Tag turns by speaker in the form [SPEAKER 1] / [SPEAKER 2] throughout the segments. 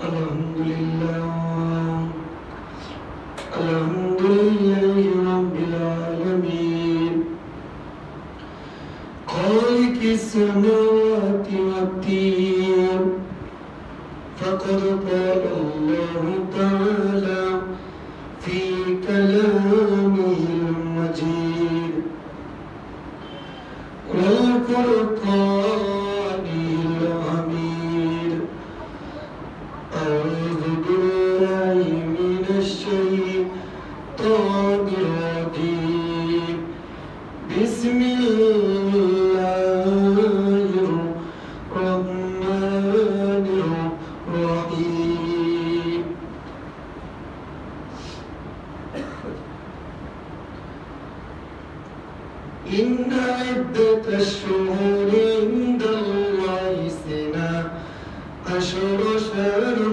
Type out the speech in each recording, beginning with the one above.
[SPEAKER 1] الحمد لله الحمد لله رب العالمين خالق السماوات والطين فقد قال الله تعالى في كلامه المجيد والفرقان الحميد أعوذ بالله من الشيطان الرجيم بسم الله الرحمن الرحيم إن عدة الشهور عند الله 12 شهرا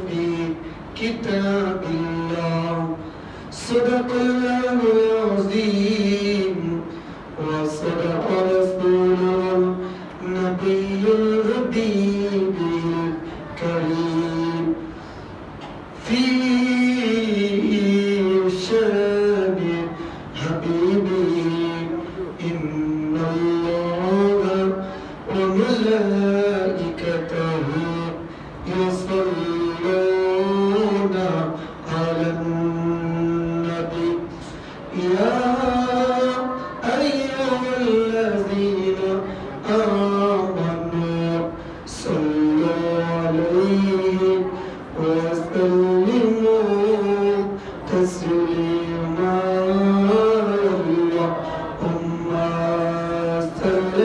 [SPEAKER 1] في كتاب الله صدق الله العظيم وصدق رسوله النبي الحبيب الكريم في شان حبيبه إن الله وملائكته يصلون على النبي يا أيها الذين آمنوا صلوا عليه وسلموا تسليما اللهم صل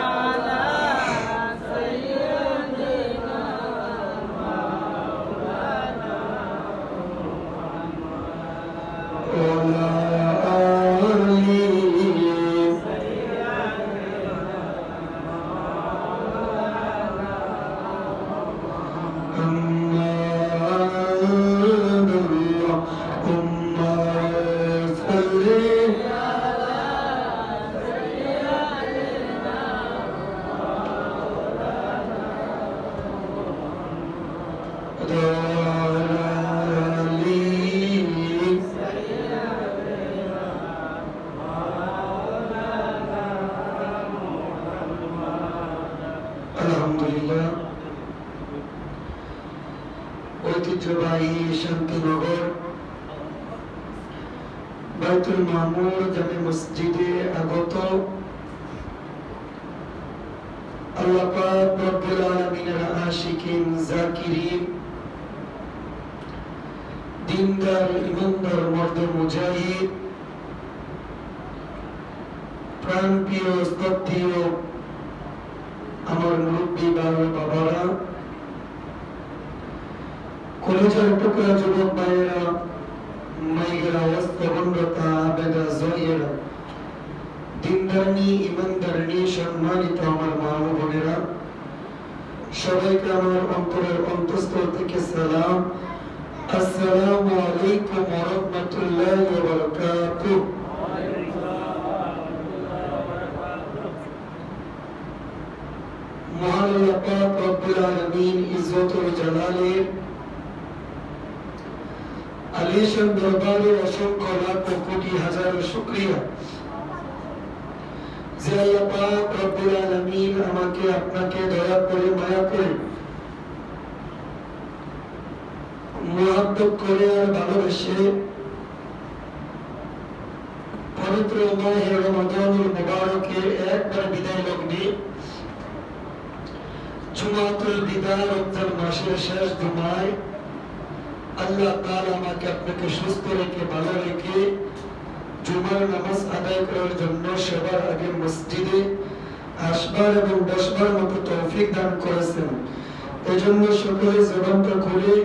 [SPEAKER 1] على سيدنا وعلى آله আলহামদুলিল্লাহ ঐতিহ্যবাহী শান্তিনগর বাইতুল মামুর জামে মসজিদে আগত আল্লাহ পাক রব্বুল আলামিনের আশিকিন জাকিরিন দিনদার ইমানদার মর্দ মুজাহিদ প্রাণপ্রিয় শ্রদ্ধেয় আমার মুরব্বী বাবারা কলেজের টুকরা যুবক ভাইয়েরা মাইগেরা অস্তবন্ধতা আবেদা জয়েরা দিনদারনি ইমানদারনি সম্মানিত আমার মা ও বোনেরা সবাইকে আমার অন্তরের অন্তঃস্থল থেকে সালাম আসসালামু আলাইকুম ওয়া রাহমাতুল্লাহি ওয়া বারাকাতুহু মহান আল্লাহ পাক রব্বুল আলামিন ইজ্জত ও জালালের আলিশান দরবারে অসংখ্য লাখ কোটি হাজার শুকরিয়া যে আল্লাহ পাক রব্বুল আলামিন আমাকে আপনাকে দয়া করে মায়া করে মুহাব্বত করে আর ভালোবেসে পবিত্র মাহে রমাদানুল মুবারকের একবার বিদায় লগ্নে জুমাতুল বিদা রমজান মাসের শেষ জুমায় আল্লাহ তাআলা আমাকে আপনাকে সুস্থ রেখে ভালো রেখে জুমার নামাজ আদায় করার জন্য সবার আগে মসজিদে আসবার এবং বসবার মতো তৌফিক দান করেছেন। এজন্য সকলে জবানটা খুলে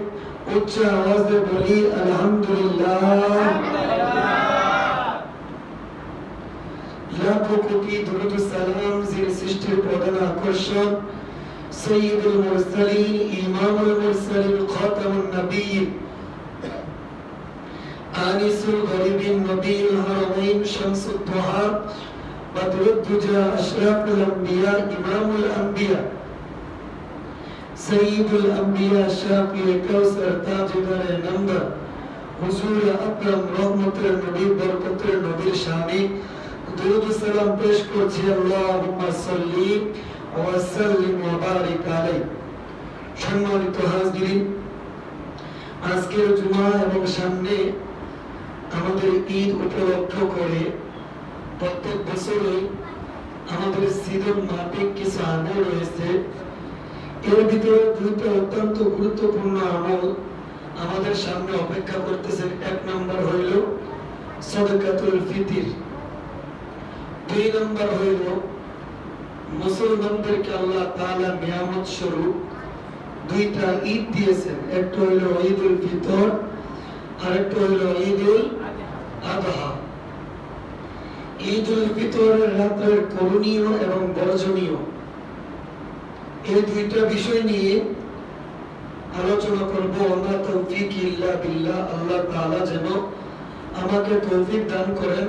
[SPEAKER 1] উচ্চ আওয়াজে বলি আলহামদুলিল্লাহ। লাখো কোটি দরুদ ও সালাম যিনি সৃষ্টির প্রধান আকর্ষণ সৈয়দুল মুরসালিন ইমামুল মুরসালিন খাতামুন নবিয়্যিন আনিসুল গরিবিন নবীল হারামাইন শামসুদ দুহা বদরুদ দুজা আশরাফুল আম্বিয়া ইমামুল আম্বিয়া सय्यदुल अंबिया शाफी कौसर ताजदार नंबर हुजूर আকরাম রহমতের নবী বরকতের নবীর শানে দুরূদ সালাম পেশ করছি আল্লাহুম্মা সাল্লি ওয়া সাল্লিম ওয়া বারিক আলাইহি। সম্মানিত হাজিরিন, আজকের জুমা এবং সামনে আমাদের ঈদ উপলক্ষ করে প্রত্যেক বছরই আমাদের সিজন মাফিক কিছু আমল রয়েছে। এর ভিতরে দুটো অত্যন্ত গুরুত্বপূর্ণ আমল আমাদের সামনে অপেক্ষা করতেছে। এক নম্বর হইল সাদাকাতুল ফিতর, দুই নম্বর হইল মুসলমানদেরকে আল্লাহ তাআলা নিয়ামত স্বরূপ দুইটা ঈদ দিয়েছেন। একটা হইল ঈদুল ফিতর আর একটা হইল ঈদুল আযহা। ঈদুল ফিতরের রাতের করণীয় এবং বর্জনীয় এই দুইটা বিষয় নিয়ে আলোচনা করব। ওয়া তৌফিক ইল্লা বিল্লাহ, আল্লাহ তাআলা যেন আমাকে তৌফিক দান করেন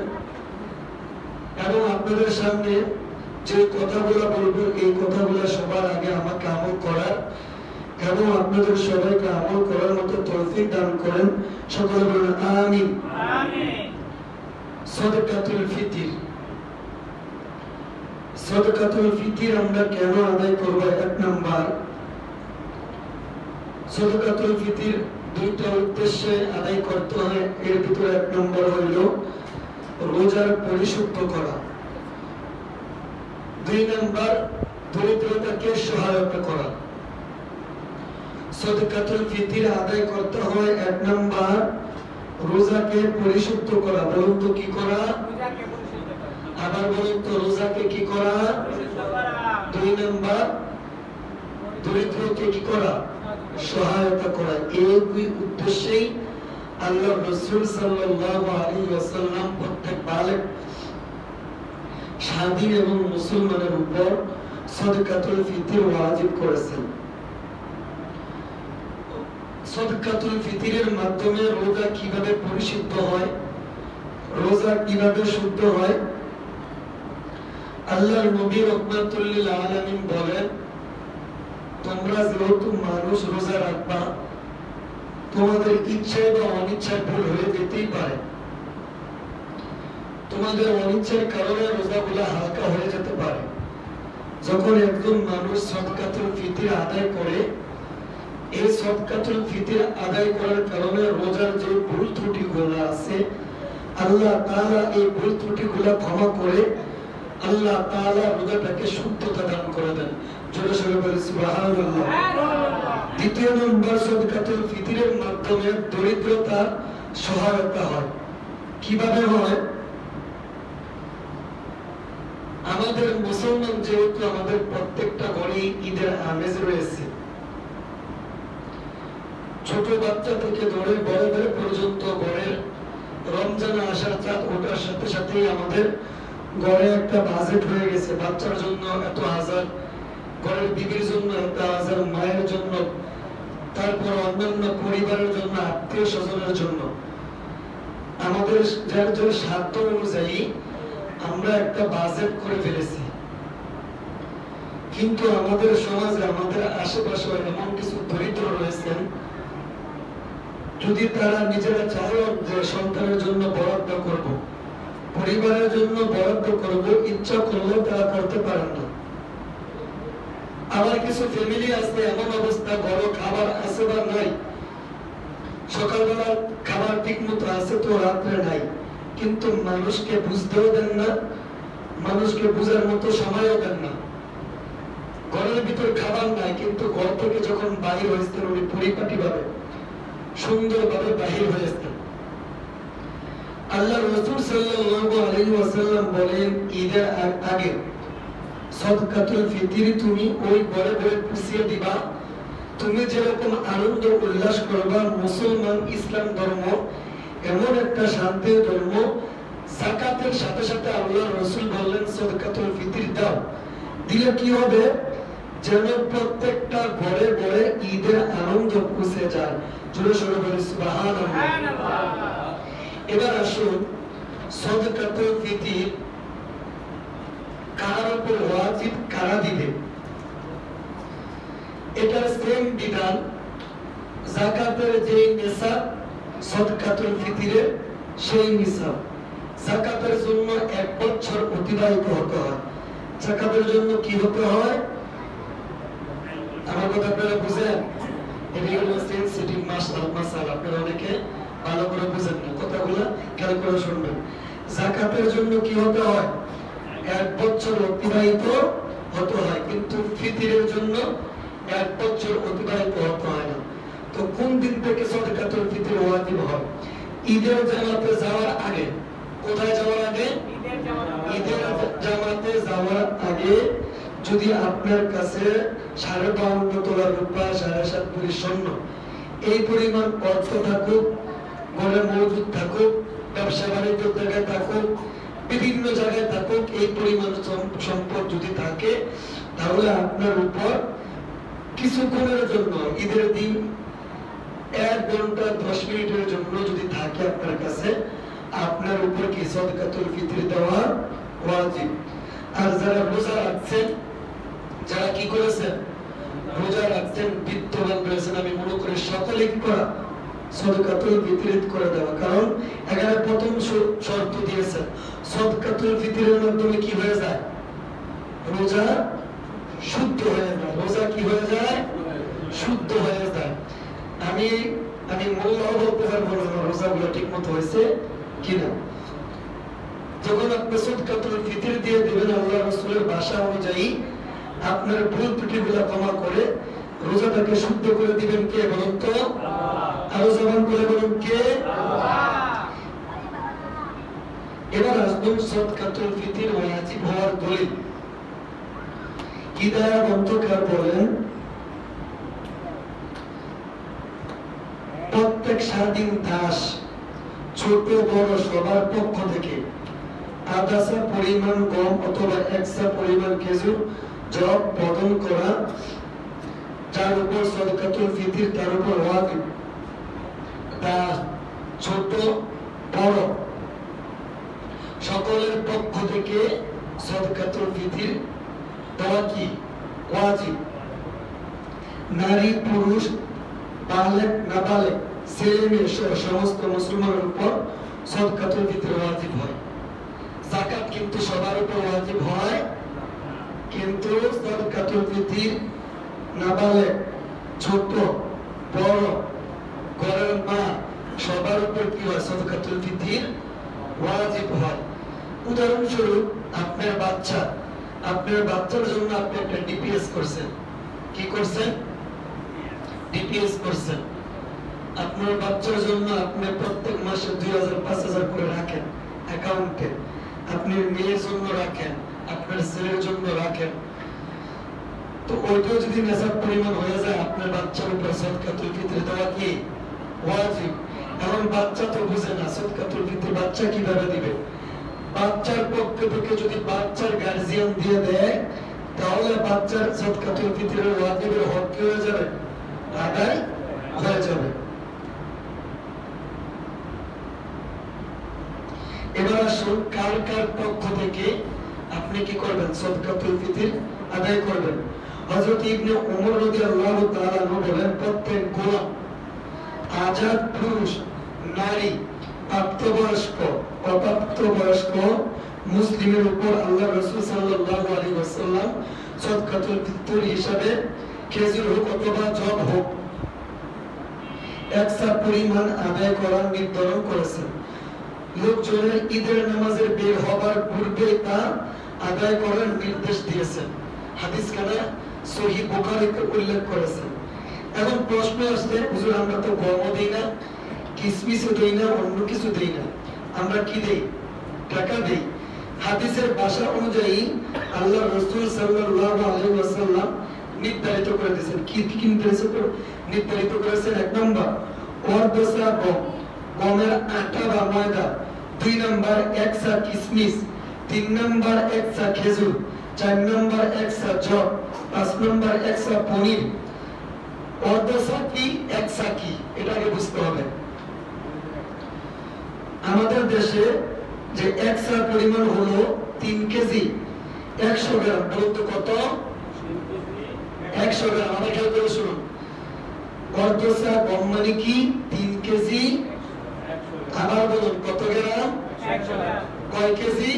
[SPEAKER 1] এবং আপনাদের সামনে যে কথাগুলো বলবো এই কথাগুলো সবার আগে আমাকে আমল করার এবং আপনাদের সবাইকে আমল করার মতো তৌফিক দান করেন। সকলে বলুন আমিন। আমিন। সাদাকাতুল ফিতর, সাদাকাতুল ফিতর আমরা কেন আদায় করব? এক নাম্বার, সাদাকাতুল ফিতর দুইটা উদ্দেশ্যে আদায় করতে হয়। এর ভিতরে এক নম্বর হইল রোজার পরিশুদ্ধ করা, দুই নম্বর দরিদ্রতাকে সহায়তা করা। সাদাকাতুল ফিতর আদায় করতে হয় এক নম্বর রোজাকে পরিশুদ্ধ করা। বলুন তো কি করা? আবার বলুন তো, রোজাকে কি করা? দুই নম্বর দরিদ্রকে কি করা? সহায়তা করা। এই দুই উদ্দেশ্যেই আল্লাহ রাসূল সাল্লাল্লাহু আলাইহি ওয়াসাল্লাম প্রত্যেক বালেগ স্বাধীন এবং মুসলমানের উপর সাদাকাতুল ফিতর ওয়াজিব করেছেন। সাদাকাতুল ফিতরের মাধ্যমে রোজা কিভাবে পরিশুদ্ধ হয়, রোজা কিভাবে শুদ্ধ হয়? আল্লাহর নবী রাহমাতুল লিল আলামিন বলেন, তোমরা যেহেতু মানুষ রোজা রাখবা, তোমাদের ইচ্ছায় বা অনিচ্ছায় ভুল হয়ে যেতেই পারে। তোমাদের অনিচ্ছার কারণে রোজাগুলো হালকা হয়ে যেতে পারে। যখন একজন মানুষ সাদাকাতুল ফিতর আদায় করে, এই সাদাকাতুল ফিতর আদায় করার কারণে রোজার যে ভুল ত্রুটিগুলো আছে আল্লাহ তাআলা এই ভুল ত্রুটিগুলো ক্ষমা করে আল্লাহ তাআলা রোজাটাকে শুদ্ধতা দান করে দেন। জোরে সোরে বলি সুবহানাল্লাহ। দ্বিতীয় নম্বর, সাদাকাতুল ফিতরের মাধ্যমে দরিদ্রতার সহায়তা হয়। কিভাবে হয়? আমাদের মুসলমান যেহেতু আমাদের প্রত্যেকটা ঘরে ঈদের আমেজ রয়েছে, ছোট বাচ্চা থেকে ধরে বড় পর্যন্ত ঘরের রমজান আসার চাঁদ ওঠার সাথে সাথেই আমাদের ঘরে একটা বাজেট হয়ে গেছে। বাচ্চার জন্য এত হাজার, ঘরের বিবির জন্য এত হাজার, মায়ের জন্য, তারপর অন্যান্য পরিবারের জন্য, আত্মীয় স্বজনের জন্য। আমাদের যার যার সাধ্য অনুযায়ী আমরা একটা বাজেট করে ফেলেছি। কিন্তু আমাদের সমাজে, আমাদের আশেপাশে এমন কিছু দরিদ্র রয়েছেন, যদি তারা নিজেরা চায় যে সন্তানের জন্য বরাদ্দ করব, পরিবারের জন্য বরাদ্দ করব, ইচ্ছা করলেও তারা করতে পারেন না। আবার কিছু ফ্যামিলি আছে এমন অবস্থা, বড় খাবার আছে বা নাই, সকালবেলা খাবার ঠিক মতো আছে তো রাত্রে নাই, কিন্তু মানুষকে বুঝতেও দেন না, মানুষকে বুঝার মতো সময়ও দেন না। ঘরের ভিতর খাবার নাই, কিন্তু ঘর থেকে যখন বাহির হয়েছেন উনি পরিপাটি ভাবে সুন্দরভাবে বাহির হয়েছেন। আল্লাহ রাসূল সাল্লাল্লাহু আলাইহি ওয়াসাল্লাম বলেন, ঈদের আগে সাদাকাতুল ফিতর তুমি ওই ঘরে ঘরে পুষিয়ে দিবা। তুমি যেরকম আনন্দ উল্লাস করবা, মুসলমান ইসলাম ধর্ম এমন একটা শান্তির ধর্ম, যাকাতের সাথে সাথে আল্লাহ রাসূল বললেন সাদাকাতুল ফিতর দাও। দিলে কি হবে? যেন প্রত্যেকটা ঘরে ঘরে ঈদের আনন্দ পৌঁছে যায়। জোরে সোরে বলি সুবহানাল্লাহ। এবার আসুন, সাদাকাতুল ফিতর কার উপর ওয়াজিব, কারা দিবে? এটার সেম বিধান যাকাতের যে নিসাব সদকাতুল ফিতরের সেই নিসাব। যাকাতের জন্য 1 বছর অতিবাহিত হতে হয়। যাকাতের জন্য কি হতে হয়? আমার কথা আপনারা বুঝেন? এগুলো সেন্সিটিভ মাসালা, আপনারা অনেকে ভালো করে বুঝেন না, কথাগুলো খেয়াল করে শুনবেন। যাকাতের জন্য কি হতে হয়? 1 বছর অতিবাহিত হতে হয়, কিন্তু ফিতরের জন্য 1 বছর অতিবাহিত হতে হয় না। তো কোন দিন থেকে সদকাতুল ফিতর ওয়াজিব হয়? ঈদের জামাতে যাওয়ার আগে। কোথায় যাওয়ার আগে? ঈদের জামাতে যাওয়ার আগে যদি আপনার কাছে 52.5 তোলা রূপা, 7.5 ভরি স্বর্ণ, এই পরিমাণ অর্থ থাকুক, ঘরে মজুদ থাকুক, ব্যবসা বাণিজ্য জায়গায় থাকুক, বিভিন্ন জায়গায় থাকুক, এই পরিমাণ সম্পদ যদি থাকে, তাহলে আপনার উপর কিছুক্ষণের জন্য ঈদের দিন 1 ঘন্টা 10 মিনিটের জন্য যদি থাকে আপনার কাছে, আপনার উপর কি সদকাতুল ফিতর দেওয়া ওয়াজিব। আর যারা রোজা রাখছেন, যারা কি করেছেন? রোজা রাখছেন, বিত্তবান রয়েছেন, আমি মনে করি সকলে কি করা? সদকাতুল ফিতর করে দেওয়া। কারণ এখানে প্রথম শর্ত দিয়েছেন, সদকাতুল ফিতরের মাধ্যমে কি হয়ে যায়? রোজা শুদ্ধ হয়ে যায়। রোজা কি হয়ে যায়? শুদ্ধ হয়ে যায়। আমি মোল্লাও বলতে পারবো না আমার রোজাগুলো ঠিক মতো হয়েছে কিনা। যখন আপনি সদকাতুল ফিতর দিয়ে দেবেন, আল্লাহ রাসূলের ভাষা অনুযায়ী আপনার ভুল ত্রুটিগুলো ক্ষমা করে রোজাটাকে শুদ্ধ করে দিবেন কে বলুন তো? আরো জবান করে বলুন কে? এবার আসবেন সদকাতুল ফিতর ওয়াজিব হওয়ার দলিল। হিদায়াত গ্রন্থকার বলেন, প্রত্যেক স্বাধীন দাস ছোট বড় সবার পক্ষ থেকে আদাসা পরিমাণ গম অথবা 1 পরিমাণ খেজুর জব প্রদান করা, যার উপর সদকাতুল ফিতর তার উপর ওয়াজিব। দাস ছোট বড় সকলের পক্ষ থেকে সদকাতুল ফিতর দেওয়া কি ওয়াজিব। নারী পুরুষ বালেগ নাবালেগ ছেলে মেয়ে সমস্ত মুসলমানের উপর সদকাতুল ফিতর ওয়াজিব হয়। যাকাত কিন্তু সবার উপর ওয়াজিব হয়, কিন্তু সদকাতুল ফিতর নাবালেগ, ছোট বড়, ঘরের মা সবার উপর কি হয়? সদকাতুল ফিতর ওয়াজিব হয়। উদাহরণস্বরূপ আপনার বাচ্চার জন্য আপনি একটা ডিপিএস করছেন। কি করছেন? ডিপিএস করছেন। আপনার বাচ্চার জন্য আপনি প্রত্যেক মাসে 2000-5000 করে রাখেন অ্যাকাউন্টে। আপনি মেয়ের জন্য রাখেন, আপনার ছেলের জন্য রাখেন। তো ওইটাও যদি নেশার পরিমাণ হয়ে যায়, আপনার বাচ্চার উপর সদকাতুল ফিতর দেওয়া কি ওয়াজিব। এখন বাচ্চা তো বুঝে না সদকাতুল ফিতর বাচ্চা কিভাবে দিবে। বাচ্চার পক্ষ থেকে যদি বাচ্চার গার্জিয়ান দিয়ে দেয়, তাহলে বাচ্চার সদকাতুল ফিতরের ওয়াজিবের হক কি হয়ে যাবে? আদায় হয়ে যাবে। এবার আসুন, কার কার পক্ষ থেকে আপনি কি করবেন? সদকাতুল ফিতর আদায় করবেন। হযরত ইবনে ওমর রাদিয়াল্লাহু তাআলা বলেন, প্রত্যেক গোলাম, আজাদ পুরুষ, নারী, প্রাপ্তবয়স্ক, অপ্রাপ্তবয়স্ক মুসলিমের উপর আল্লাহ রাসূল সাল্লাল্লাহু আলাইহি ওয়াসাল্লাম সদকাতুল ফিতর হিসাবে খেজুর হোক অথবা জব হোক 1 পরিমাণ আদায় করার নির্ধারণ করেছেন। লোকজনের ঈদের নামাজের বের হবার পূর্বে তা আদায় করার নির্দেশ দিয়েছেন। হাদিস খানা সহিহ বুখারীতে উল্লেখ করেছেন। এখন প্রশ্ন আসছে, হুজুর আমরা তো গমও দেই না, কিসমিসও দেই না, অন্য কিছু দেই না, আমরা কি দেই? টাকা দেই। হাদিসের ভাষা অনুযায়ী আল্লাহ রাসূল সাল্লাল্লাহু আলাইহি ওয়াসাল্লাম নির্ধারিত করে দিয়েছেন। কি কি নির্ধারিত করেছেন? 1 নম্বর অর্ধসা গম, গমের আটা বা ময়দা। 2 নম্বর 1 সা কিসমিস। 3 নম্বর 1 সা খেজুর। 4 নম্বর 1 সা জব। 5 নম্বর 1 সা পনির। অর্ধসা কি, 1 সা কি, এটা আগে বুঝতে হবে। আমাদের দেশে যে 1 সা পরিমাণ হলো 3 কেজি 100 গ্রাম। বলুন তো কত? 100 গ্রাম। আমার খেয়াল করে শুনুন, অর্ধসা গম মানে কি 3 কেজি। আবার বলুন কত গ্রাম? কয় কেজি?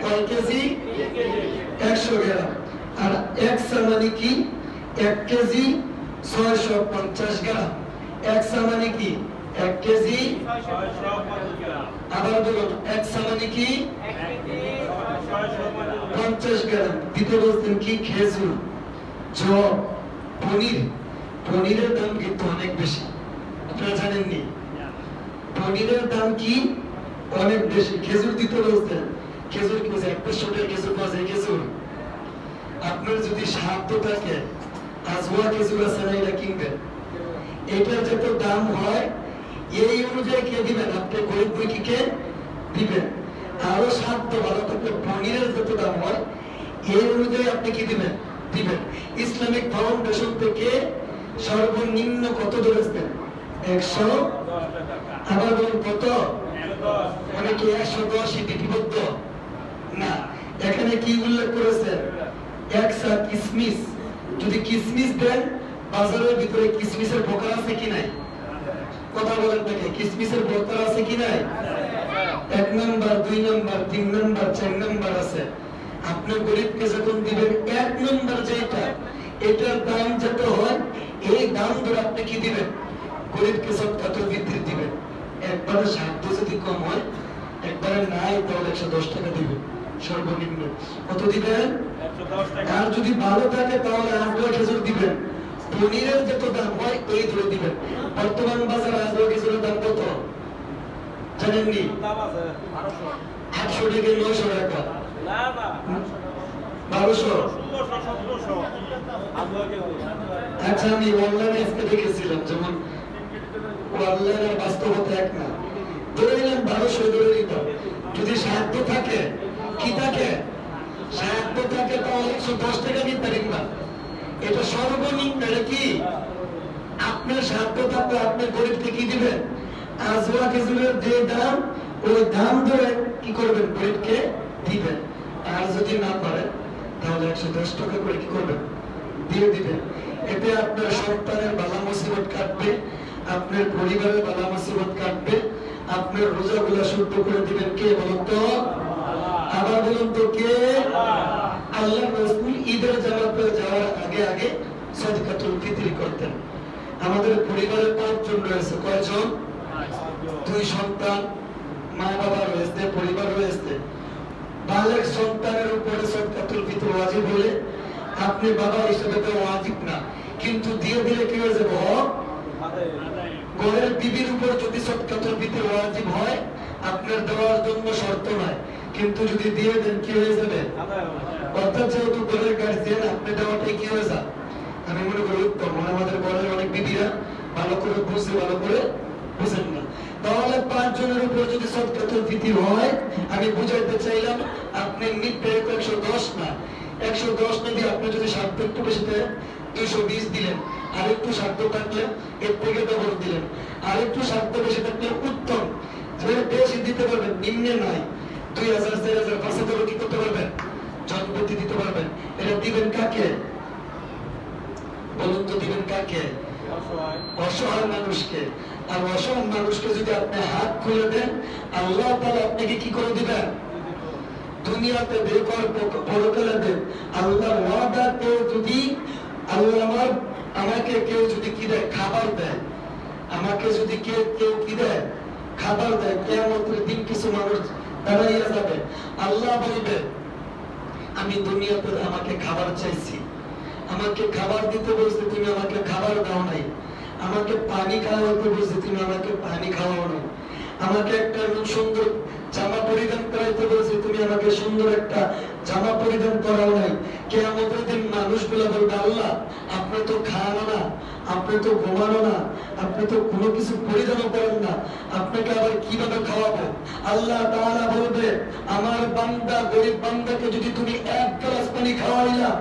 [SPEAKER 1] কয় কেজি? 100 গ্রাম। আর 1 সা মানে কি 1 কেজি 650 গ্রাম। 1 সা মানে কি 1 কেজি 650 গ্রাম। আবার বলুন 1 সা মানে কি 50 গ্রাম। দিতে বলতেন কি খেজুর, জব, পনির। পনিরের দাম কিন্তু অনেক বেশি, আপনারা জানেননি? পনিরের দাম কি অনেক বেশি। খেজুর দিতে বলতেন, খেজুর কি বলছে 100 টাকা খেজুর পাওয়া যায়। খেজুর আপনার যদি সাধ্য থাকে আজওয়া খেজুর আছে না, এটা কিনবেন। এটার যত দাম হয় এই অনুযায়ী কে দিবেন? আপনি গরিব দুঃখীকে দিবেন। আরো সাধ্য ভালো থাকলে পনিরের যত দাম হয় এই অনুযায়ী আপনি কি দিবেন? দিবেন। ইসলামিক ফাউন্ডেশন থেকে সর্বনিম্ন কত ধরেছেন? 100। আবার বলুন কত? মানে কি 110 লিপিবদ্ধ না, এখানে কি উল্লেখ করেছেন? 1 সা কিসমিস। যদি কিসমিস দেন, বাজারের ভিতরে কিসমিসের বোকা আছে কি নাই? কথা বলেন তাকে, কিসমিসের বোকা আছে কি নাই? 1 নাম্বার, 2 নাম্বার, 3 নাম্বার, 4 নাম্বার আছে। আপনি গরিবকে যখন দিবেন 1 নাম্বার যেটা, এটার দাম যত হয় এই দাম ধরে আপনি কি দিবেন? গরিবকে সদকাতুল ফিতর দিবেন। একবারে সাধ্য যদি কম হয়, একবারে নাই, তাহলে 110 টাকা দিবেন সর্বনিম্ন। কত দিবেন? 110 টাকা। আর যদি ভালো থাকে তাহলে আজওয়া খেজুর দিবেন। পনিরের যত দাম হয় এই ধরে দিবেন। বর্তমান বাজারে আজওয়া খেজুরের দাম কত জানেননি? 800 থেকে 900 টাকা। না না 1200। আচ্ছা, আমি অনলাইনে আজকে দেখেছিলাম, যেমন অনলাইনের বাস্তবতা এক না। ধরে নিলাম 1200, ধরে নিলাম। যদি সাধ্য থাকে, কি থাকে? সাধ্য থাকে তাহলে 110 টাকা দিতে পারেন না। এটা সর্বনিম্ন। এটা কি আপনার সাধ্য থাকলে আপনি গরিবকে কি দিবেন? আজওয়া খেজুরের যে দাম ওই দাম ধরে কি করবেন? গরিবকে দিবেন। আর যদি না পারেন তাহলে 110 টাকা করে কি করবেন? দিয়ে দিবেন। এতে আপনার সন্তানের বালা মুসিবত কাটবে, আপনার পরিবারের বালা মুসিবত কাটবে, আপনার রোজাগুলা শুদ্ধ করে দিবেন কে বলুন তো? আবার বলুন তো কে? আল্লাহ রাসূল ঈদের জামাতে যাওয়ার আগে আগে সাদকাতুল ফিতর করতেন। আমাদের পরিবারে 5 জন রয়েছে। কয়জন? 2 সন্তান, মা বাবা রয়েছে, পরিবার রয়েছে। বালেগ সন্তানের উপরে সাদকাতুল ফিতর ওয়াজিব হলে আপনি বাবা হিসেবে তো ওয়াজিব না, কিন্তু দিয়ে দিলে কি হয়ে যাবে? ঘরের বিবির উপর যদি সাদকাতুল ফিতর ওয়াজিব হয়, আপনার দেওয়ার জন্য শর্ত নয়, কিন্তু যদি দিয়ে দেন কি হয়ে যাবে? অর্থাৎ যেহেতু ঘরের গার্জিয়ান, আপনি দেওয়াটাই কি হয়ে যায়? আমি মনে করি উত্তম। আমাদের ঘরের অনেক বিবিরা ভালো করে বুঝে, ভালো করে বুঝেন না। তাহলে 5 জনের উপর যদি সাদকাতুল ফিতর হয়, আমি বুঝাইতে চাইলাম আপনি নিতে 110 না, 110 না দিয়ে আপনি যদি সাধ্য একটু বেশি দেন 220 দিলেন। আর একটু সাধ্য থাকলে এর থেকে ডবল দিলেন। আর একটু সাধ্য বেশি থাকলে উত্তম। যে বেশি দিতে পারবেন, নিম্নে নাই, 2000, 4000, 5000 কি করতে পারবেন? জনপ্রতি দিতে পারবেন। এটা দিবেন কাকে বলুন তো? দিবেন কাকে? অসহায় মানুষকে। আর অসহায় মানুষকে যদি আপনি হাত খুলে দেন, আল্লাহ তাআলা আপনাকে কি করে দিবেন? দুনিয়াতে বেকর পরকালে দেন। আল্লাহর ওয়াদা, কেউ যদি আল্লাহ আমাকে কেউ যদি কি দেয়? খাবার দেয়। আমাকে যদি কেউ কি দেয়? খাবার দেয়। কিয়ামতের দিন কিছু মানুষ দাঁড়াইয়া যাবে, আল্লাহ বলবে আমি দুনিয়াতে আমাকে খাবার চাইছি, আমাকে খাবার দিতে বলছে, তুমি আমাকে খাবার দাও নাই। আমাকে পানি খাওয়াতে বলছে, তুমি আমাকে পানি খাওয়াও নাই। আমাকে একটা সুন্দর জামা পরিধান করাইতে বলছে, তুমি আমাকে সুন্দর একটা জামা পরিধান করাও নাই। কিয়ামতের দিন মানুষগুলো বলবে আল্লাহ আপনি তো খাওয়ানো না, আপনি তো ঘুমানো না, আপনি তো কোনো কিছু পরিধানও করেন না, আপনাকে আবার কিভাবে খাওয়াবো? আল্লাহ তাআলা বলবে আমার বান্দা, গরিব বান্দাকে যদি তুমি 1 গ্লাস পানি খাওয়াইলা,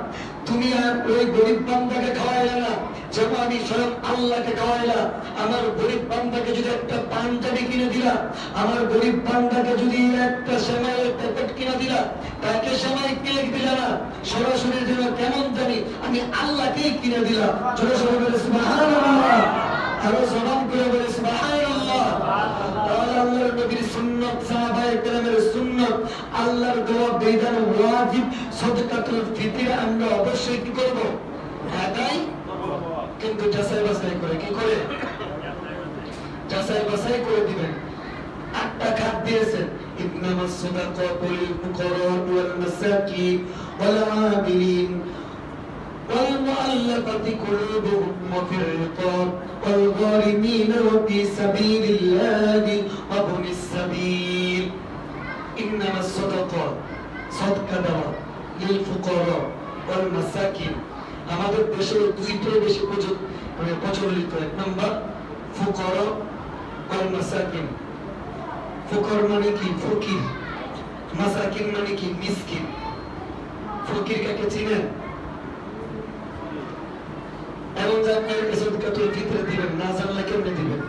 [SPEAKER 1] তুমি আর ওই গরিব বান্দাকে খাওয়াইলা না, যেমন আমি স্বয়ং আল্লাহকে খাওয়াইলা। আমার গরিব বান্দাকে যদি একটা পাঞ্জাবি কিনে দিলা, আমার গরিব বান্দাকে যদি একটা সেমাইয়ের প্যাকেট কিনে দিলা, তাকে সেমাই কিনে দিলা না, সরাসরি যেন কেমন জানি আমি আল্লাহকেই কিনে দিলাম। জোরে সরে বলে সুবহানাল্লাহ, আরো জবান করে বলে সুবহানাল্লাহ। তাহলে আল্লাহর নবীর সুন্নাত, সাহাবায়ে কেরামের সুন্নাত, আল্লাহর দেওয়া বিধান ওয়াজিব সাদকাতুল ফিতর আমরা অবশ্যই কি করব? আদায়। কিন্তু যাচাই বাছাই করে, কি করে? যাচাই বাছাই করে দিবেন। 8টা খাত দিয়েছেন, ইন্নামাস সাদাকাতু লিল ফুকারা ওয়াল মাসাকিন ওয়াল আমিলিন ওয়াল মুআল্লাফাতি কুলুবুহুম ওয়া ফির রিকাব ওয়াল গারিমিন ওয়া ফি সাবিলিল্লাহি ওয়া ইবনিস সাবিল। ইন্নামাস সাদাকাত, সাদকা দেওয়া, লিল ফুকারা ওয়াল মাসাকিন। আমাদের দেশে দুইটাই বেশি প্রচলিত। 1 নাম্বার ফুকারা ওয়াল মাসাকিন। ফুকর মানে কি? ফকির। মাসাকিন মানে কি? মিসকিন। ফকির কাকে চিনেন? এমন যে আপনার সাদকাতুল ফিতর দিবেন, না জানলে কেমনে দিবেন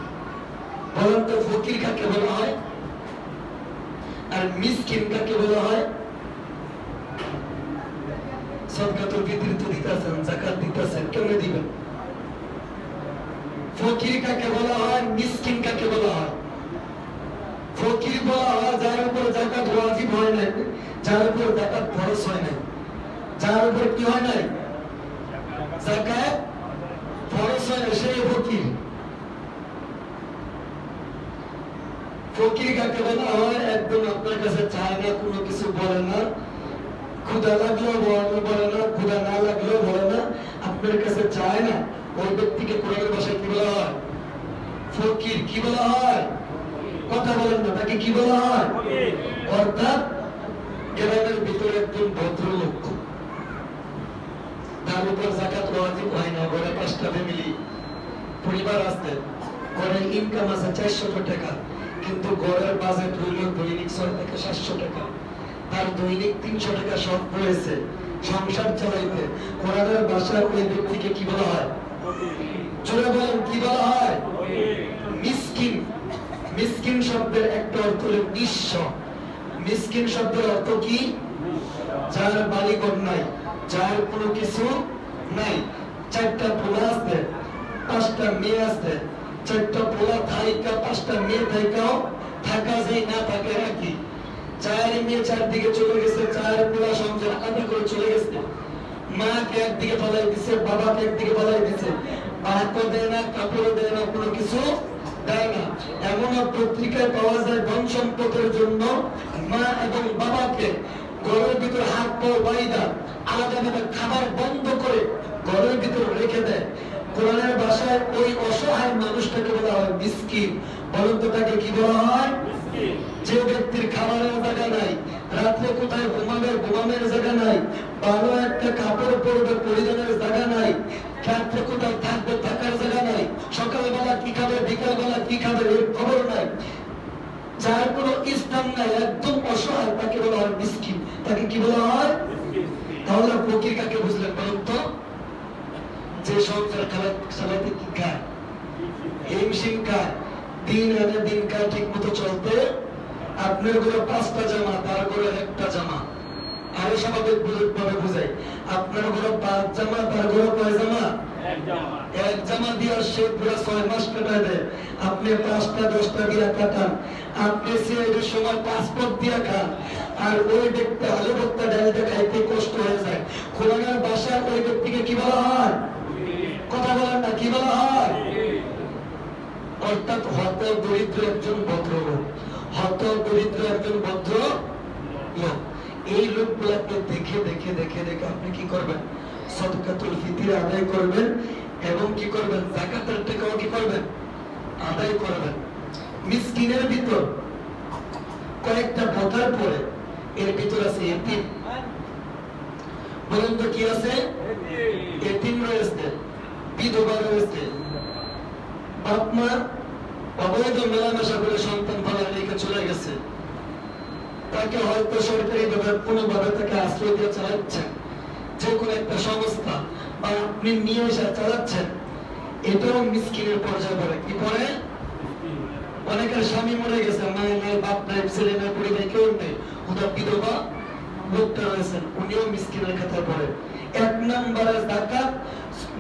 [SPEAKER 1] বলেন তো? ফকির কাকে বলা হয় আর মিসকিন কাকে বলা হয়? সাদকাতুল ফিতর তো দিতেছেন, যাকাত দিতেছেন, কেমনে দিবেন? ফকির কাকে বলা হয়, মিসকিন কাকে বলা হয়? ফকির বলা হয় যার উপর যাকাত ওয়াজিব হয় নাই, যার উপর যাকাত ফরজ হয় নাই, যার উপর কি হয় নাই? যাকাত ফরজ হয় না, সেই ফকির। ফকির কাকে বলা হয়? একদম আপনার কাছে চায় না, কোনো কিছু বলে না, ক্ষুধা লাগলেও বলে না, ক্ষুধা না লাগলেও বলে না, আপনার কাছে চায় না, ওই ব্যক্তিকে কোরআনের ভাষায় কি বলা হয়? ফকির। কি বলা হয়? কথা বলেন না, তাকে কি বলা হয়? অর্থাৎ গ্রামের ভিতরে একজন ভদ্রলোক, তার উপর যাকাত ওয়াজিব হয় না, ঘরে 5টা ফ্যামিলি, পরিবার আছে, ঘরে ইনকাম আছে 400 টাকা, কিন্তু ঘরের বাজেট হইল দৈনিক 6 থেকে 700 টাকা, তার দৈনিক 300 টাকা শর্ট রয়েছে সংসার চালাইতে। কোরআনের ভাষায় ওই ব্যক্তিকে কি বলা হয়? জোরে বলেন, কি বলা হয়? মিসকিন। মিসকিন শব্দের একটা অর্থ হলো নিঃস্ব। মিসকিন শব্দের অর্থ কি? যার বাড়িঘর নাই, যার কোনো কিছু নাই। 4টা পোলা আছে, 5টা মেয়ে আছে, 4টা পোলা থাইকা 5টা মেয়ে থাইকাও থাকা যায় না, থাকে নাকি? 4 মেয়ে 4 দিকে চলে গেছে, 4 পোলা সংসার আলাদা করে চলে গেছে। মাকে একদিকে পালাই দিছে, বাবাকে একদিকে পালাই দিছে, ভাতও দেয় না, কাপড়ও দেয় না, কোনো কিছু দেয় না। এমন পত্রিকায় পাওয়া যায় ধন সম্পদের জন্য মা এবং বাবাকে ঘরের ভিতরে হাত পা বাইদা আলাদাভাবে খাবার বন্ধ করে ঘরের ভিতরে রেখে দেয়। কোরআনের ভাষায় ওই অসহায় মানুষটাকে বলা হয় মিসকিন। বলুন তো তাকে কি বলা হয়? যে ব্যক্তির খাবারের জায়গা নাই, রাত্রে কোথায় ঘুমাবে, ঘুমানোর জায়গা নাই, ভালো একটা কাপড় পরবে, পরিধানের জায়গা নাই, রাত্রে কোথায় থাকবে, থাকার জায়গা নাই, সকালবেলা কি খাবে, বিকালবেলা কি খাবে, এর খবর নাই, যার কোনো স্থান নাই, একদম অসহায়, তাকে বলা হয় মিসকিন। তাকে কি বলা হয়? তাহলে ফকির কাকে বুঝলেন বলুন তো? যে সংসার চালাতে কি খায়, হিমশিম খায়, দিন আনে দিন খায়, ঠিক মতো চলতে। আপনার ঘরে 5টা জামা, তার ঘরে 1টা জামা। আরো স্বাভাবিক ভাবে বুঝাই, আপনার ঘরে 5 জামা, তার ঘরে কয় জামা? 1 জামা দিয়ে সে পুরো 6 মাস কাটায় দেয়। আপনি 5টা 10টা দিয়ে কাটান, আপনি সেই সময় পাসপোর্ট দিয়ে খান, আর ওই ব্যক্তি আলু ভর্তা ডালটা খাইতে কষ্ট হয়ে যায়। কোরআনের ভাষায় ওই ব্যক্তিকে কি বলা হয়? কথা বলেন না, কি বলা হয়? অর্থাৎ হত দরিদ্র একজন ভদ্রলোক, হত দরিদ্র একজন ভদ্রলোক। এই লোকগুলাকে দেখে দেখে দেখে দেখে আপনি কি করবেন? সাদকাতুল ফিতর আদায় করবেন, এবং কি করবেন? যাকাতের টাকাও কি করবেন? আদায় করবেন। মিসকিনের ভিতর কয়েকটা বোতার পরে এর ভিতর আছে এতিম। বলুন তো কি আছে? এতিম রয়েছে, বিধবা রয়েছে, বাপ মা অবৈধ মেলামেশা করে সন্তান ফলার রেখে চলে গেছে, তাকে হয়তো সরকারি ভাবে কোনোভাবে তাকে আশ্রয় দিয়ে চালাচ্ছেন, যে কোনো একটা সংস্থা বা আপনি নিয়ে এসে চালাচ্ছেন, এটাও মিসকিনের পর্যায়ে পড়ে। কি পড়ে? অনেকের স্বামী মরে গেছে, মায়ের নাই, বাপ নাই, ছেলে নাই, পরিবার কেউ নেই, ওটা বিধবা লোকটা রয়েছেন, উনিও মিসকিনের খাতায় পড়ে। 1 নম্বরে যাকাত,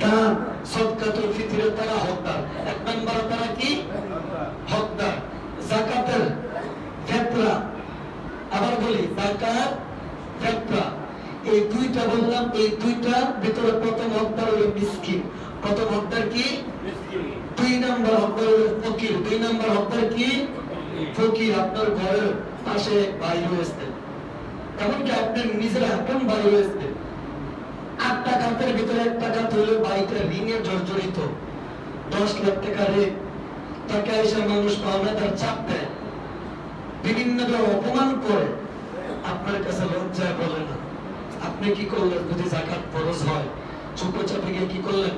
[SPEAKER 1] দান, সদকাতুল ফিতরের তারা হকদার। এক নম্বরে তারা কি হকদার। যাকাতের ফিতরা, আবার বলি যাকাত ফিতরা, এই দুইটা বললাম, এই দুইটার ভিতরে প্রথম হকদার হলো মিসকিন। প্রথম হকদার কি মিসকিন। দুই নম্বর হকদার হলো ফকির। দুই নম্বর হকদার কি ফকির। আপনার ঘরের পাশে ভাই রয়েছে, এমনকি আপনার নিজের আপন ভাই রয়েছে, 8 টাকার ভিতরে 1 টাকা হলো বাড়িতে ঋণে জর্জরিত, 10 লাখ টাকা ঋণ, টাকা এসে মানুষ পাওনাদার চাপ দেয়, বিভিন্ন অপমান করে, আপনার কাছে লজ্জায় বলে না। আপনি কি করলেন? যদি যাকাত ফরজ হয় চুপে চাপে গিয়ে কি করলেন?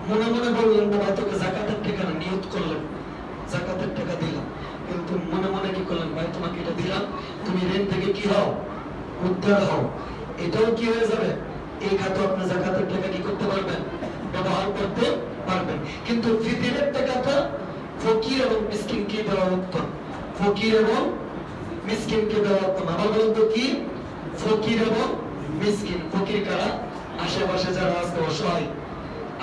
[SPEAKER 1] মনে মনে বললেন না ভাই তোকে যাকাতের টাকা না, নিয়ত করলেন যাকাতের টাকা দিলাম, কিন্তু মনে মনে কি করলেন? ভাই তোমাকে এটা দিলাম, তুমি ঋণ থেকে কি হও? উদ্ধার হও। এটাও কি হয়ে যাবে? এই খাতে আপনি যাকাতের টাকা কি করতে পারবেন? ব্যবহার করতে পারবেন। কিন্তু ফিতরের টাকাটা ফকির এবং মিসকিনকে দেওয়া উত্তম। ফকির এবং মিসকিনকে দেওয়া উত্তম। আবার বলুন তো কি ফকির এবং মিসকিন? ফকির কারা? আশেপাশে যারা আছে অসহায়,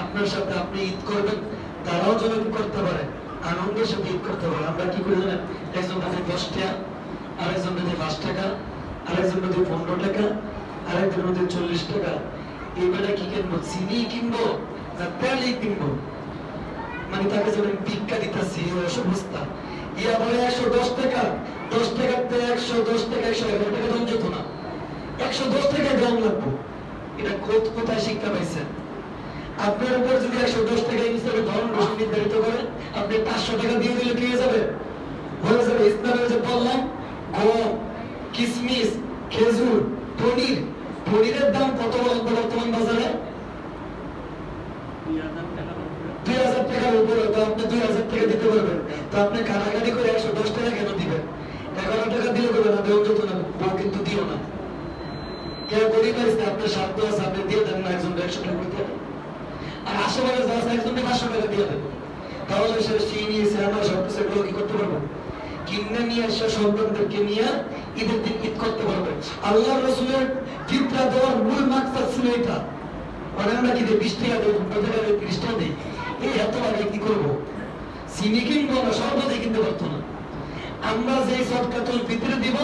[SPEAKER 1] আপনার সাথে আপনি ঈদ করবেন, তারাও যেন কি করতে পারে? আনন্দের সাথে ঈদ করতে পারে। আমরা কি করি জানেন? একজন যদি 10 টাকা, আরেকজন যদি 5 টাকা, আরেকজন যদি 15 টাকা, আরেকজন যদি 40 টাকা, এইবারে কি কিনবো? চিনি কিনবো না তেলই কিনবো? মানে তাকে যেন ভিক্ষা দিতেছি অবস্থা। ইয়া বলে 110 টাকা, 10 টাকাতে 110 টাকা 111 টাকা দাম যেত না, 110 টাকা দাম লাগবো। এটা কোথায় শিক্ষা পাইছেন? আপনার উপর যদি 110 টাকা হিসাবে ধরন রসুন নির্ধারিত করে, আপনি 500 টাকা দিয়ে দিলে কি হয়ে যাবে? হয়ে যাবে। ইসলামের যে বললাম গম, কিশমিশ, খেজুর, পনির, পনিরের দাম কত বর্তমান বাজারে? 2000 টাকার উপরে। তো আপনি 2000 টাকা দিতে পারবেন, তো আপনি কাটাকাটি করে 110 টাকা কেন দিবেন? 11 টাকা দিলে করবেন না, দেওয়া যেত না, বউ কিন্তু দিও না। কেউ গরিব আছে, আপনার সাধ্য আছে, আপনি দিয়ে দেন না, একজন 100 টাকা করে দিয়ে দেন। আর আশেপাশে যা আছে একজনকে 500 টাকা দিয়ে দেন, তাহলে সে চিনি সিনেমা সবকিছু এগুলো কি করতে পারবো? কিনে নিয়ে এসে সন্তানদেরকে নিয়ে ঈদের দিন ঈদ করতে পারবে। আল্লাহ রসুলের ফিতরা দেওয়ার মূল মাকসাদ ছিল এটা। মানে আমরা কি 20 টাকা দেবো, 30 টাকা দিই, এই এত আগে কি করবো? চিনি কিনবো না, সর্বদাই কিনতে পারতো না। আমরা যে সদকাতুল ফিতরে দিব,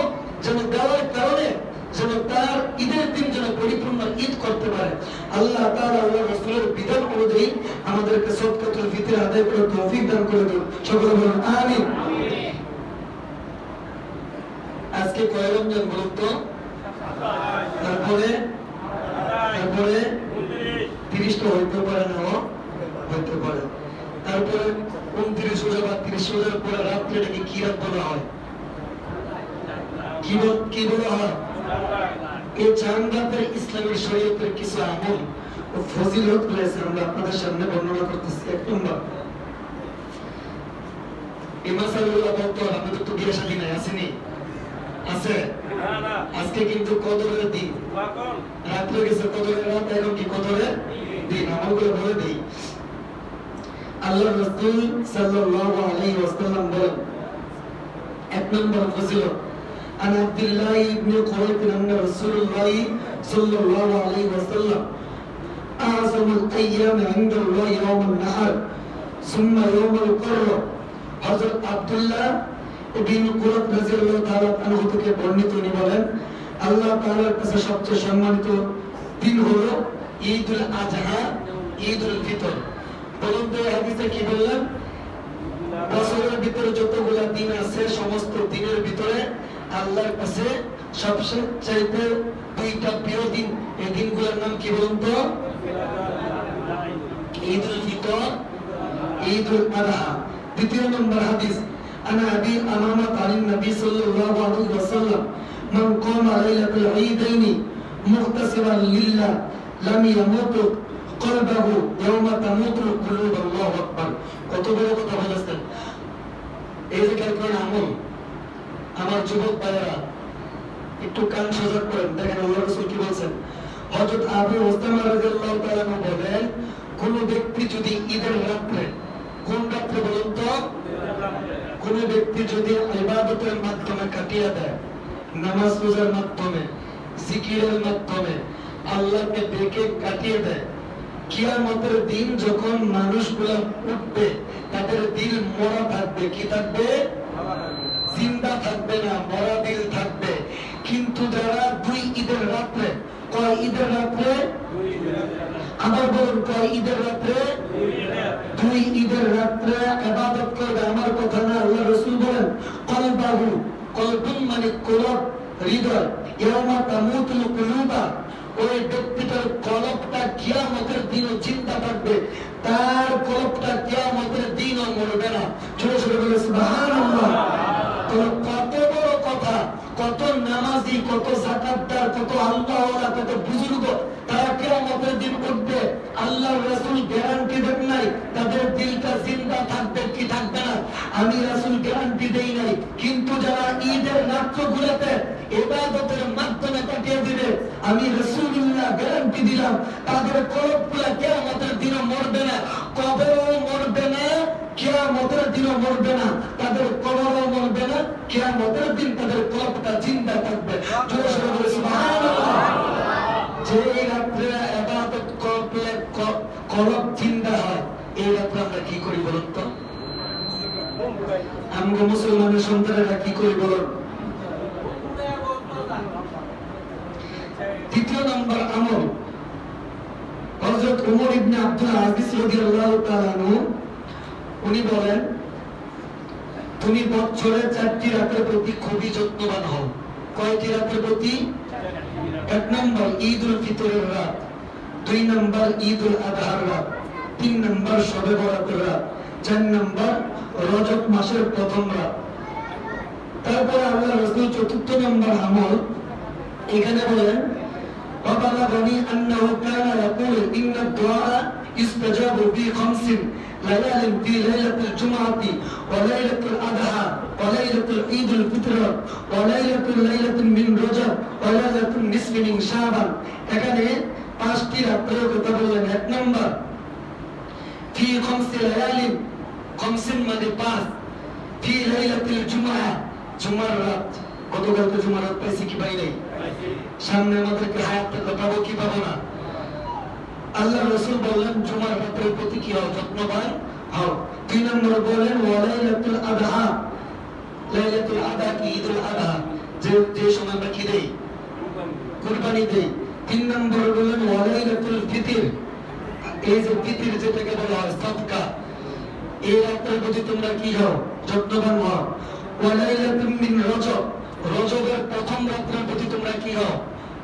[SPEAKER 1] যেন দেওয়ার কারণে যেন তার ঈদের দিন যেন পরিপূর্ণ ঈদ করতে পারে। আল্লাহ তাআলা আল্লাহ রাসূলের বিধান অনুযায়ী আমাদেরকে সদকাতুল ফিতর আদায় করার তৌফিক দান করে দিন। সকলে বলুন আমিন। আজকে কয় রমজান বলুন তো? তারপরে 30টা হইতে পারে না, হইতে পারে। তারপরে 29 রোজা বা 30 রোজার পরে রাত্রিটাকে কি রাত বলা হয়? কি বলা হয়? এই চাঁদ রাতের ইসলামের শরীয়তের কিছু আমল ও ফজিলত রয়েছে, আমরা আপনাদের সামনে বর্ণনা করতেছি। 1 নম্বর, এই মাসালগুলো বলতে হবে। আমাদের তো বিয়ে শাদী নাই, আসেনি? আছে? আজকে কিন্তু কদরের দিন, রাত্রে গেছে কদরের রাত, এখন কি কদরের দিন? আমলগুলো বলে দিই। আল্লাহ রাসূল সাল্লাল্লাহু আলাইহি ওয়াসাল্লাম বলেন, 1 নম্বর ফজিলত, عن عبد الله بن قريب أن رسول الله صلى الله عليه وسلم أعظم الأيام عند الله يوم النحر ثم يوم القرة। হযরত আব্দুল্লাহ ইবনে কুরাত রাদিয়াল্লাহু তাআলা আনহু থেকে বর্ণিত, তিনি বলেন আল্লাহ তাআলার কাছে সবচেয়ে সম্মানিত দিন হলো ঈদুল আযহা, ঈদুল ফিতর। বলুন তো হাদিসে কি বললেন? বছরের ভিতরে যতগুলো দিন আছে, সমস্ত দিনের ভিতরে আল্লাহর কাছে সবচেয়ে চাইতে 2টা প্রিয় দিন। এই দিনগুলোর নাম কি বলুন তো? ঈদুল ফিতর, ঈদুল আযহা। 2 নম্বর হাদিস, আনা আবি আমামা আন নবী সাল্লাল্লাহু আলাইহি ওয়াসাল্লাম মান কামা লাইলাতুল ঈদাইনি মুহতাসিবান লিল্লাহ লাম ইয়ামুত কলবাহু ইয়াওমা তামুতুল কুলুব। আল্লাহু আকবার। কত বড় কথা বলেছেন! এই যে কারণ আমল, আমার যুবক ভাইয়েরা একটু কান সজাগ করেন, দেখেন আল্লাহ রাসূল কি বলেন। হযরত আবু উসামা রাদিয়াল্লাহু তাআলা বলেন, কোন ব্যক্তি যদি ঈদের রাতে, কোন রাতে বলুন তো? কোন ব্যক্তি যদি ইবাদতের মাধ্যমে কাটিয়ে দেয়, নামাজ রোজার মাধ্যমে, জিকিরের মাধ্যমে, আল্লাহকে ডেকে কাটিয়ে দেয়। কিয়ামতের দিন যখন মানুষগুলা উঠবে, তাদের দিল মরা থাকবে। কি থাকবে? জিন্দা থাকবে না, মরা দিল থাকবে। কিন্তু যারা দুই ঈদের রাত্রে, কয় ঈদের রাত্রে? আমার বলুন, কয় ঈদের রাত্রে? দুই ঈদের রাত্রে ইবাদত করবে। আমার কথা না, আল্লাহ রাসূল বলেন কলবাহু, কলবুন মানে কলব, হৃদয়, ইয়াউমা তামুতুল কুলুবা, ওই ব্যক্তিটার কলবটা কিয়ামতের দিনও চিন্তা থাকবে, তার কলবটা কিয়ামতের দিনও মরবে না। জোরে জোরে বলে সুবহানাল্লাহ। তো কত বড় কথা, কত নামাজি, কত যাকাতদার, কত আল্লাহওয়ালা, কত বুজুর্গ, তারা কিয়ামতের দিন উঠবে। আল্লাহর রাসূল গ্যারান্টি দেন নাই তাদের দিলটা জিন্দা থাকবে কি থাকবে না, আমি রাসূল গ্যারান্টি দেই নাই। কিন্তু যারা ঈদের রাত্রগুলোতে ইবাদতের মাধ্যমে কাটিয়ে দিবে, আমি রাসূলুল্লাহ গ্যারান্টি দিলাম তাদের কলবগুলো কিয়ামতের দিনও মরবে না, কবরেও মরবে না, কিয়ামতের দিনও মরবে না, তাদের কবরও মরবে না, কিয়ামতের দিন তাদের কলবটা জিন্দা থাকবে। জোরে জোরে বলে সুবহানাল্লাহ। যে রাত্রে ইবাদত করলে কলব জিন্দা হয়, এই রাত্রে আমরা কি করি বলুন তো? আমরা মুসলমানের সন্তানেরা কি করি বলুন? দ্বিতীয় নম্বর আমল, হযরত ওমর ইবনে আব্দুল আজিজ রাদিয়াল্লাহু তাআলা আনহু উনি বলেন, তুমি বছরে 4টি রাতের প্রতি খুবই যত্নবান হও। কয়টি রাতের প্রতি? 1 নম্বর ঈদুল ফিতরের রাত, 2 নম্বর ঈদুল আযহার রাত, 3 নম্বর শবে বরাতের রাত, 4 নম্বর রজব মাসের প্রথম রাত। তারপর আল্লাহ রাসূল 4th নম্বর আমল এখানে বলেন, وبلغني أنه كان يقول إن الدعاء يستجاب في 5 ليال في ليلة الجمعة وليلة الأضحى وليلة العيد الفطر وليلة من رجب وليلة النصف من شعبان। এখানে 5টি রাতের কথা বললেন। 1 নম্বর في 5 ليال, 5 মানে 5, في ليلة الجمعة, জুমার রাত। গতকাল তো জুমার রাত পাইছি কি পাই নাই? সামনে আমাদেরকে হায়াত থাকলে পাবো কি পাবো না? আল্লাহ রাসূল বললেন জুমার রাতের প্রতি কি হও, যত্নবান হও। 2 নম্বর বলেন ওয়ালাইলাতুল আযহা, লাইলাতুল আযহা কি ঈদুল আযহা, যে সময় আমরা কি দেই? কুরবানি দেই। 3 নম্বর বলেন ওয়ালাইলাতুল ফিতর, এই যে ফিতর যেটাকে বলা হয় সাদকা, এই রাতের প্রতি তোমরা কি হও, যত্নবান হও। ওয়ালাইলাতুম মিন রজব, রজবের প্রথম রাতের প্রতি তোমরা কি হও,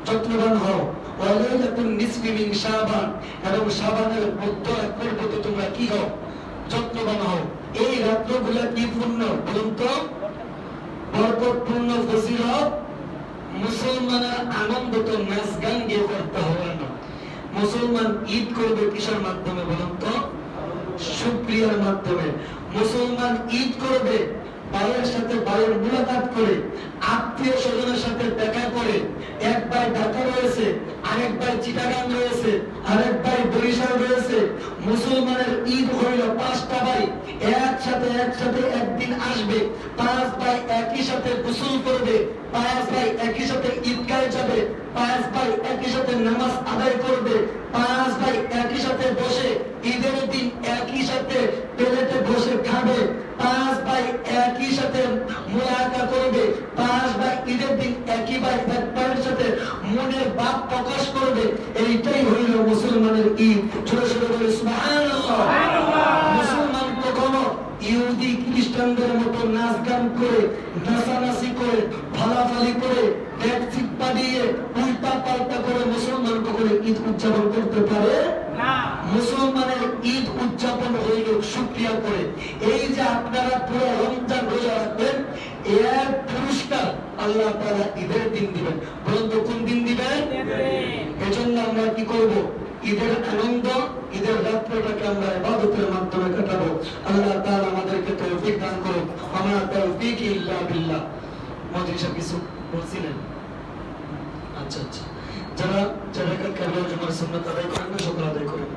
[SPEAKER 1] যত্নবান হও। ওয়ালাইলাতুন নিসফি মিন শাবান, এবং শাবানের মধ্য রাতের প্রতি তোমরা কি হও, যত্নবান হও। এই রাতগুলো কি পূর্ণ বলুন তো? বরকতপূর্ণ, ফজিলত। মুসলমানের আনন্দ তো নাচ গান গিয়ে করতে হবে না। মুসলমান ঈদ করবে কিসের মাধ্যমে বলুন তো? শুকরিয়ার মাধ্যমে। মুসলমান ঈদ করবে ভাইয়ের সাথে ভাইয়ের মুলাকাত করে, আত্মীয় স্বজনের সাথে দেখা করে। এক ভাই ঢাকা রয়েছে, আরেক ভাই চিটাগাং রয়েছে, আরেক ভাই বরিশাল রয়েছে। মুসলমানের ঈদ হইল 5টা ভাই একসাথে একদিন আসবে। 5 ভাই একই সাথে গোসল করবে, 5 ভাই একই সাথে ঈদগাহে যাবে, 5 ভাই একই সাথে নামাজ আদায় করবে, 5 ভাই একই সাথে বসে ঈদের দিন একই সাথে প্লেটে বসে খাবে, 5 ভাই একই সাথে মুলাকাত করবে, 5 ভাই ঈদের দিন একই ভাই এক ভাইয়ের সাথে মনের ভাব প্রকাশ করবে। এইটাই হইল মুসলমানের ঈদ। ছোট ছোট বলে সুবহানাল্লাহ। মুসলমান কখনো ইহুদি খ্রিস্টানদের মতো নাচ গান করে, নাচানাচি করে, ফালাফালি করে, ব্যাগ চিপ্পা দিয়ে, উল্টা পাল্টা করে মুসলমান কখনো ঈদ উদযাপন করতে পারে না। মুসলমানের ঈদ উদযাপন হইল শুকরিয়া করে। এই যে আপনারা পুরো রমজান রোজা রাখবেন, এর পুরস্কার আল্লাহ তাআলা ঈদের দিন দিবেন। বলুন তো কোন দিন দিবেন? এজন্য আমরা কি করব? ঈদের আনন্দ, ঈদের রাত্রটাকে আমরা ইবাদতের মাধ্যমে কাটাবো। আল্লাহ তাআলা আমাদেরকে তৌফিক দান করুন। আমার তৌফিক ইল্লা বিল্লাহ। মজলিসে কিছু বলছিলেন? আচ্ছা, যারা কালকে জুমার সুন্নাত আদায় করেন না, সকল আদায় করেন।